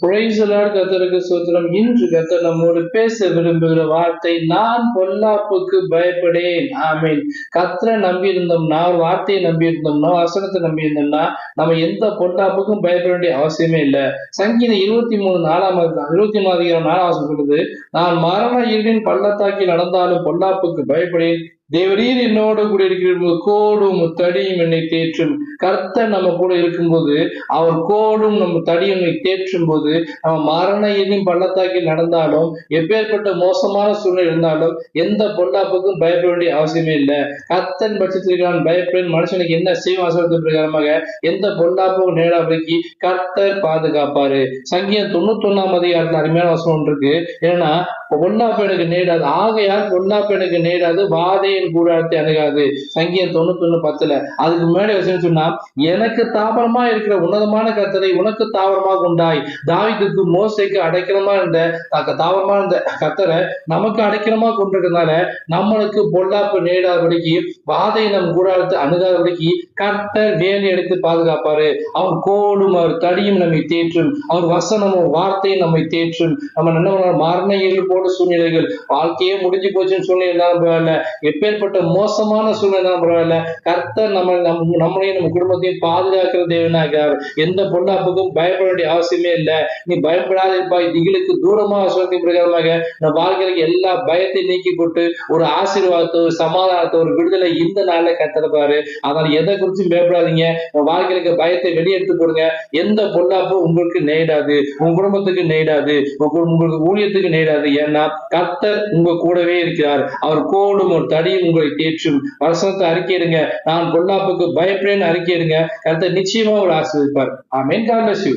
Praise the Lord, கர்த்தருக்கு ஸ்தோத்திரம். இன்று கர்த்தர் நம்மோடு பேச விரும்புகிற வார்த்தை, நான் பொல்லாப்புக்கு பயப்படேன். ஆமென். கர்த்தரை நம்பி இருந்தோம்னா, ஒரு வார்த்தையை நம்பி இருந்தோம்னா, வசனத்தை நம்பி இருந்தோம்னா, நம்ம எந்த பொல்லாப்புக்கும் பயப்பட வேண்டிய அவசியமே இல்லை. சங்கீதம் 23:4 சொல்லுது, நான் மரண இருளின் பள்ளத்தாக்கில் நடந்தாலும் பொல்லாப்புக்கு பயப்படேன். தேவரீர் என்னோடு கூட இருக்கிற கோடும் தடியும் என்னை தேற்றும். கர்த்தர் நம்ம கூட இருக்கும்போது, அவர் கோடும் நம்ம தடியும் என்னை தேற்றும் போது, நம்ம மரண இருளின் பள்ளத்தாக்கில் நடந்தாலும், எப்பேற்பட்ட மோசமான சூழ்நிலை இருந்தாலும், எந்த பொல்லாப்புக்கும் பயப்பட வேண்டிய அவசியமே இல்லை. கர்த்தன் பட்சத்திற்கு நான் பயப்பேன். மனுஷனுக்கு என்ன செய்யும் வசனத்தின் பிரகாரமாக எந்த பொல்லாப்பும் நேராபடிக்கு கர்த்தர் பாதுகாப்பாரு. சங்கீதம் 91 அருமையான வசனம் ஒன்று இருக்கு. ஏன்னா பொல்லாப்பு எனக்கு நேடாது, ஆகையால் பொல்லாப்பு எனக்கு நேடாது, வாதையின் கூடாரத்தை அணுகாது. சங்கீதம் 91:10. அதுக்கு முன்னாடி வசனம் சொன்னா, எனக்கு தாபரமா இருக்கிற உன்னதமான கர்த்தரை உனக்கு தாவரமாக உண்டாய். தாவீதுக்கு மோசேக்கு அடைக்கலமா இருந்த தாவரமா இருந்த கர்த்தரை நமக்கு அடைக்கலமா கொண்டிருக்கிறதுனால நம்மளுக்கு பொல்லாப்பு நேடாதபடிக்கு, வாதை நம் கூடாரத்தை அணுகாதபடிக்கு கர்த்தர் வேலி எடுத்து பாதுகாப்பாரு. அவர் கோடும் அவர் தடியும் நம்மை தேற்றும். அவர் வசனமும் வார்த்தையும் நம்மை தேற்றும். நம்ம என்ன மரண இருள் சூழ்நிலைகள், வாழ்க்கையே முடிஞ்சு போச்சுன்னு சூழ்நிலை இருந்தாலும் பரவாயில்ல, எப்பேற்பட்ட மோசமான சூழ்நிலை இருந்தாலும் பரவாயில்ல, கர்த்தர் நம்மளையும் நம்ம குடும்பத்தையும் பாதுகாக்கிற தேவனாகிறார். எந்த பொல்லாப்புக்கும் பயப்பட வேண்டிய அவசியமே இல்லை. நீ பயப்படாத இருப்பாய், திகிலுக்கு தூரமாக சொல்லிய பிரகாரமாக நம்ம வாழ்க்கைக்கு எல்லா பயத்தை நீக்கி போட்டு ஒரு ஆசீர்வாதத்தை, ஒரு சமாதானத்தை, ஒரு விடுதலை இந்த நாள்ல கத்திருப்பாரு. அதனால எதை குறிச்சும் பயப்படாதீங்க. வாழ்க்கைக்கு பயத்தை வெளியெடுத்து போடுங்க. எந்த பொல்லாப்பும் உங்களுக்கு நேடாது, உங்க குடும்பத்துக்கு நேடாது, உங்களுக்கு ஊழியத்துக்கு நேடாது. ஏன்னா கர்த்தர் உங்க கூடவே இருக்கிறார். அவர் கோடும் ஒரு தடியும் உங்களை தேற்றும். வசனத்தை அறிக்கையிடுங்க. நான் பொல்லாப்புக்கு பயப்படேன்னு அறிக்கையிடுங்க. கர்த்தர் நிச்சயமா ஒரு ஆசீர்வதிப்பார். ஆமென். God bless you.